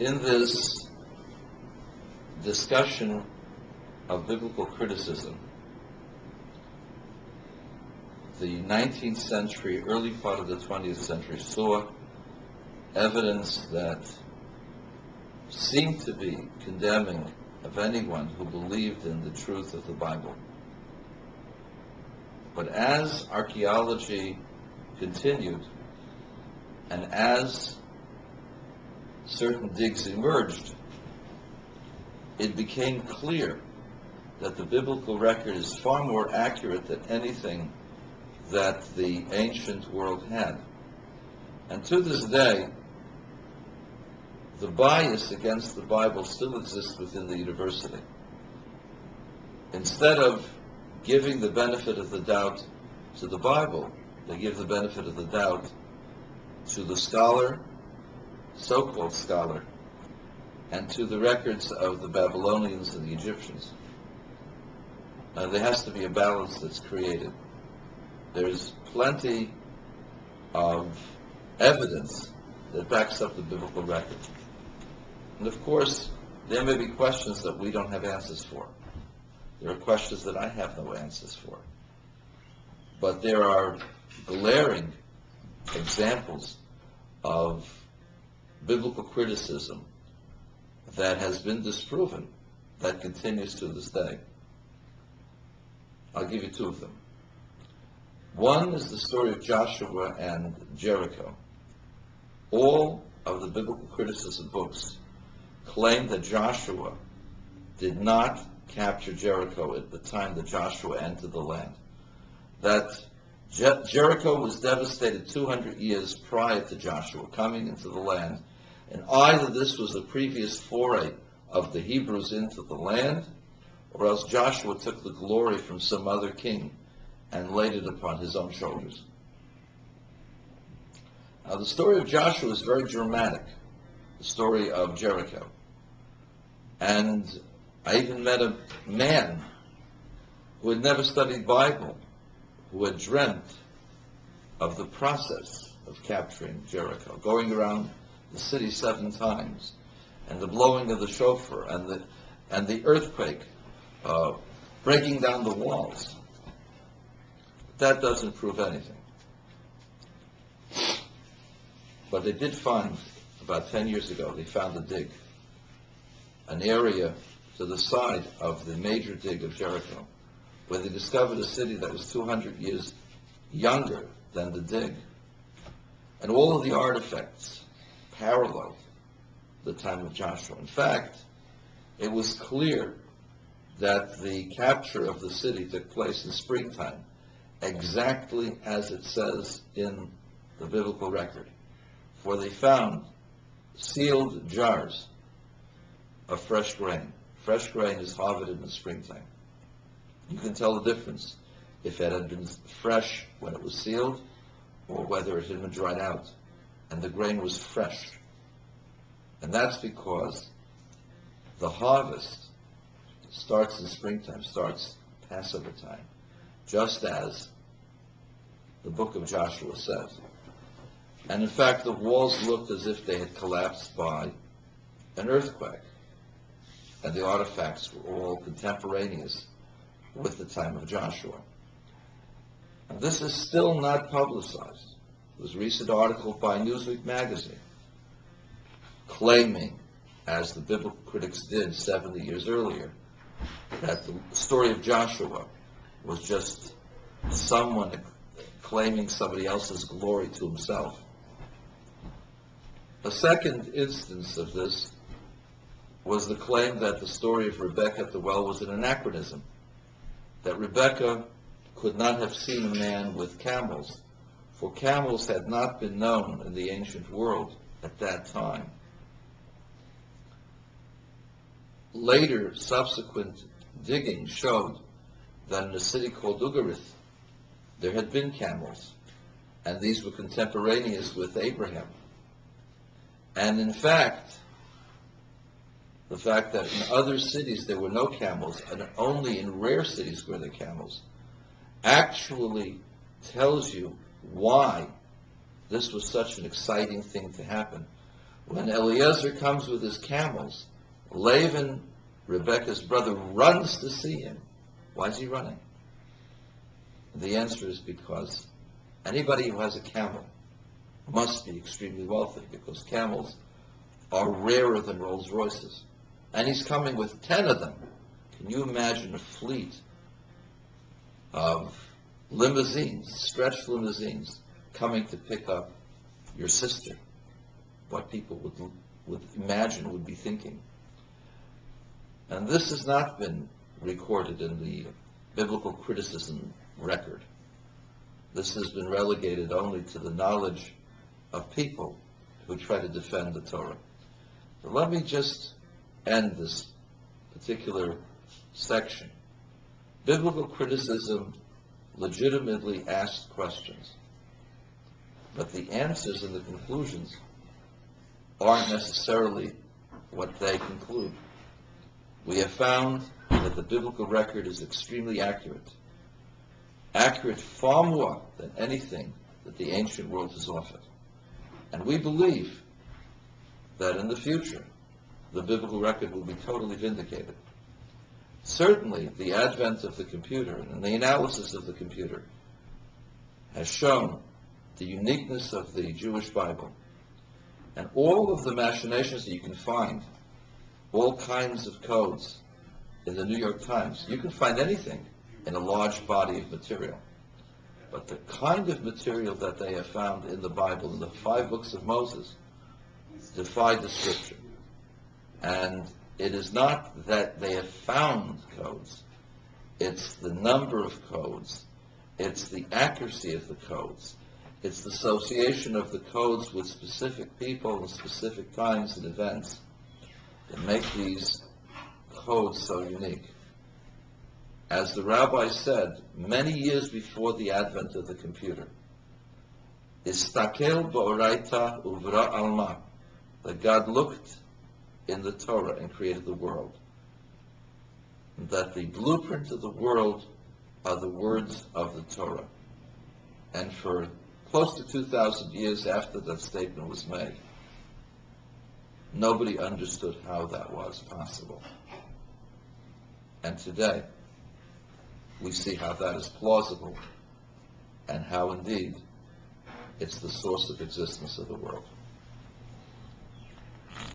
In this discussion of biblical criticism, the 19th century, early part of the 20th century saw evidence that seemed to be condemning of anyone who believed in the truth of the Bible. But as archaeology continued, and as certain digs emerged, it became clear that the biblical record is far more accurate than anything that the ancient world had. And to this day, the bias against the Bible still exists within the university. Instead of giving the benefit of the doubt to the Bible, they give the benefit of the doubt to the scholar, so-called scholar, and to the records of the Babylonians and the Egyptians. There has to be a balance that's created. There's plenty of evidence that backs up the biblical record. And of course, there may be questions that we don't have answers for. There are questions that I have no answers for. But there are glaring examples of biblical criticism that has been disproven, that continues to this day. I'll give you two of them. One is the story of Joshua and Jericho. All of the biblical criticism books claim that Joshua did not capture Jericho at the time that Joshua entered the land. That Jericho was devastated 200 years prior to Joshua coming into the land, and either this was a previous foray of the Hebrews into the land, or else Joshua took the glory from some other king and laid it upon his own shoulders. Now, the story of Joshua is very dramatic, the story of Jericho. And I even met a man who had never studied Bible, who had dreamt of the process of capturing Jericho, going around the city 7 times, and the blowing of the shofar, and the earthquake, breaking down the walls. That doesn't prove anything. But they did find, about 10 years ago, they found a dig, an area to the side of the major dig of Jericho, where they discovered a city that was 200 years younger than the dig. And all of the artifacts paralleled the time of Joshua. In fact, it was clear that the capture of the city took place in springtime, exactly as it says in the biblical record. For they found sealed jars of fresh grain. Fresh grain is harvested in the springtime. You can tell the difference if it had been fresh when it was sealed or whether it had been dried out. And the grain was fresh. And that's because the harvest starts in springtime, starts Passover time, just as the book of Joshua says. And in fact, the walls looked as if they had collapsed by an earthquake. And the artifacts were all contemporaneous with the time of Joshua. And this is still not publicized. There was a recent article by Newsweek magazine claiming, as the biblical critics did 70 years earlier, that the story of Joshua was just someone claiming somebody else's glory to himself. A second instance of this was the claim that the story of Rebekah at the well was an anachronism, that Rebekah could not have seen a man with camels, for camels had not been known in the ancient world at that time. Later, subsequent digging showed that in a city called Ugarith, there had been camels, and these were contemporaneous with Abraham. And in fact, the fact that in other cities there were no camels, and only in rare cities were there camels, actually tells you why this was such an exciting thing to happen. When Eliezer comes with his camels, Laban, Rebekah's brother, runs to see him. Why is he running? The answer is because anybody who has a camel must be extremely wealthy, because camels are rarer than Rolls Royces. And he's coming with 10 of them. Can you imagine a fleet of limousines, stretched limousines, coming to pick up your sister? What people would imagine, would be thinking. And this has not been recorded in the biblical criticism record. This has been relegated only to the knowledge of people who try to defend the Torah. But let me just end this particular section. Biblical criticism legitimately asks questions, but the answers and the conclusions aren't necessarily what they conclude. We have found that the biblical record is extremely accurate far more than anything that the ancient world has offered. And we believe that in the future, the biblical record will be totally vindicated. Certainly, the advent of the computer and the analysis of the computer has shown the uniqueness of the Jewish Bible, and all of the machinations that you can find, all kinds of codes in the New York Times. You can find anything in a large body of material. But the kind of material that they have found in the Bible, in the 5 books of Moses, defy description. And it is not that they have found codes. It's the number of codes. It's the accuracy of the codes. It's the association of the codes with specific people and specific times and events that make these codes so unique. As the rabbi said many years before the advent of the computer, Istakel ba'oraita uvra alma, that God looked in the Torah and created the world, that the blueprint of the world are the words of the Torah. And for close to 2,000 years after that statement was made, nobody understood how that was possible. And today, we see how that is plausible, and how indeed it's the source of existence of the world.